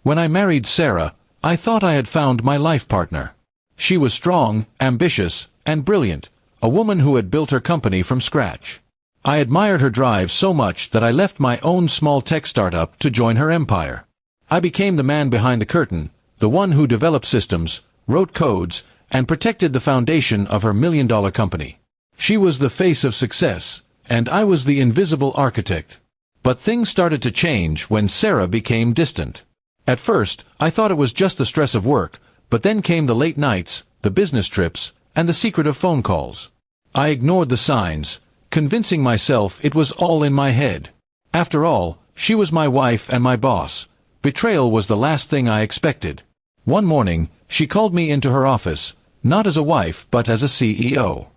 When I married Sarah, I thought I had found my life partner. She was strong, ambitious, and brilliant, a woman who had built her company from scratch. I admired her drive so much that I left my own small tech startup to join her empire. I became the man behind the curtain, the one who developed systems, wrote codes, and protected the foundation of her million-dollar company. She was the face of success, and I was the invisible architect. But things started to change when Sarah became distant. At first, I thought it was just the stress of work, but then came the late nights, the business trips, and the secretive phone calls. I ignored the signs, convincing myself it was all in my head. After all, she was my wife and my boss. Betrayal was the last thing I expected. One morning, she called me into her office, not as a wife but as a CEO.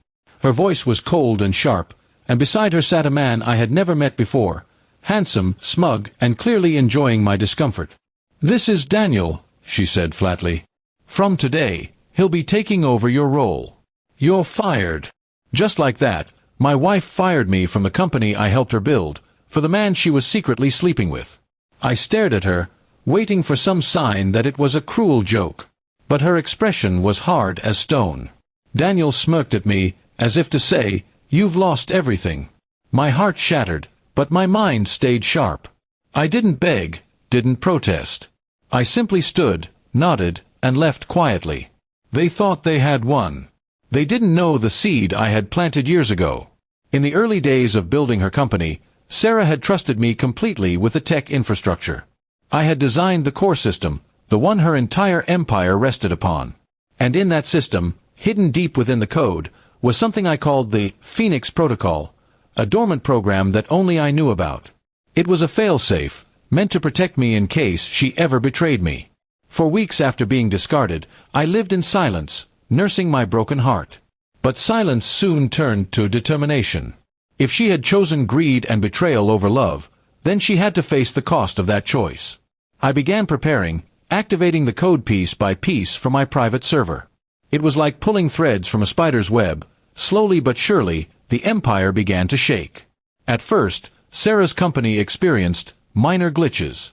Her voice was cold and sharp, and beside her sat a man I had never met before, handsome, smug, and clearly enjoying my discomfort. "This is Daniel," she said flatly. "From today, he'll be taking over your role. You're fired." Just like that, my wife fired me from the company I helped her build, for the man she was secretly sleeping with. I stared at her, waiting for some sign that it was a cruel joke. But her expression was hard as stone. Daniel smirked at me, as if to say, "You've lost everything." My heart shattered, but my mind stayed sharp. I didn't beg, didn't protest. I simply stood, nodded, and left quietly. They thought they had won. They didn't know the seed I had planted years ago. In the early days of building her company, Sarah had trusted me completely with the tech infrastructure. I had designed the core system, the one her entire empire rested upon. And in that system, hidden deep within the code, was something I called the Phoenix Protocol, a dormant program that only I knew about. It was a fail-safe, meant to protect me in case she ever betrayed me. For weeks after being discarded, I lived in silence, nursing my broken heart. But silence soon turned to determination. If she had chosen greed and betrayal over love, then she had to face the cost of that choice. I began preparing, activating the code piece by piece for my private server. It was like pulling threads from a spider's web. Slowly but surely, the empire began to shake. At first, Sarah's company experienced minor glitches.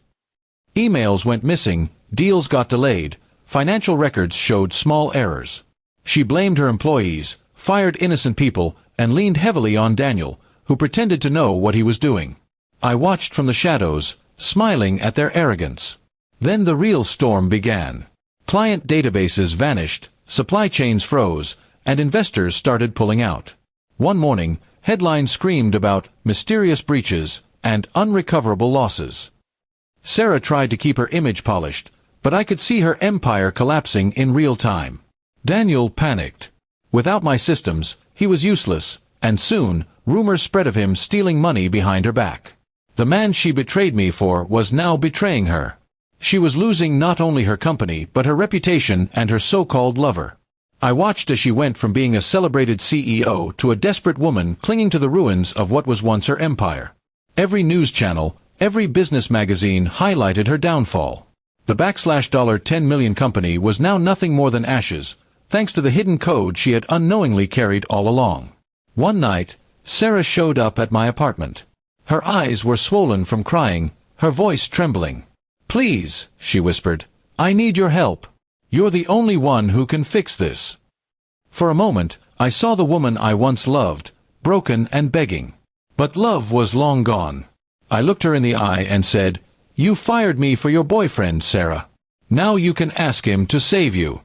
Emails went missing, deals got delayed, financial records showed small errors. She blamed her employees, fired innocent people, and leaned heavily on Daniel, who pretended to know what he was doing. I watched from the shadows, smiling at their arrogance. Then the real storm began. Client databases vanished, supply chains froze, and investors started pulling out. One morning, headlines screamed about mysterious breaches and unrecoverable losses. Sarah tried to keep her image polished, but I could see her empire collapsing in real time. Daniel panicked. Without my systems, he was useless, and soon, rumors spread of him stealing money behind her back. The man she betrayed me for was now betraying her. She was losing not only her company but her reputation and her so-called lover. I watched as she went from being a celebrated CEO to a desperate woman clinging to the ruins of what was once her empire. Every news channel, every business magazine highlighted her downfall. The $10 million company was now nothing more than ashes, thanks to the hidden code she had unknowingly carried all along. One night, Sarah showed up at my apartment. Her eyes were swollen from crying, her voice trembling. "Please," she whispered, "I need your help. You're the only one who can fix this." For a moment, I saw the woman I once loved, broken and begging. But love was long gone. I looked her in the eye and said, "You fired me for your boyfriend, Sarah. Now you can ask him to save you."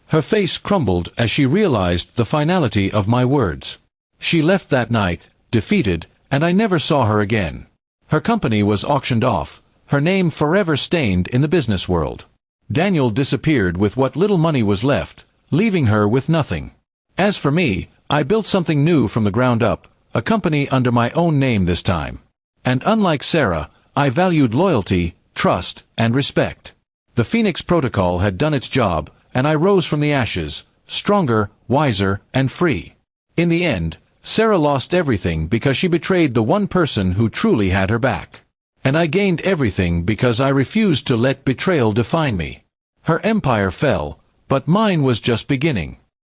Her face crumbled as she realized the finality of my words. She left that night, defeated, and I never saw her again. Her company was auctioned off, her name forever stained in the business world. Daniel disappeared with what little money was left, leaving her with nothing. As for me, I built something new from the ground up, a company under my own name this time. And unlike Sarah, I valued loyalty, trust, and respect. The Phoenix Protocol had done its job, and I rose from the ashes, stronger, wiser, and free. In the end, Sarah lost everything because she betrayed the one person who truly had her back. And I gained everything because I refused to let betrayal define me. Her empire fell, but mine was just beginning.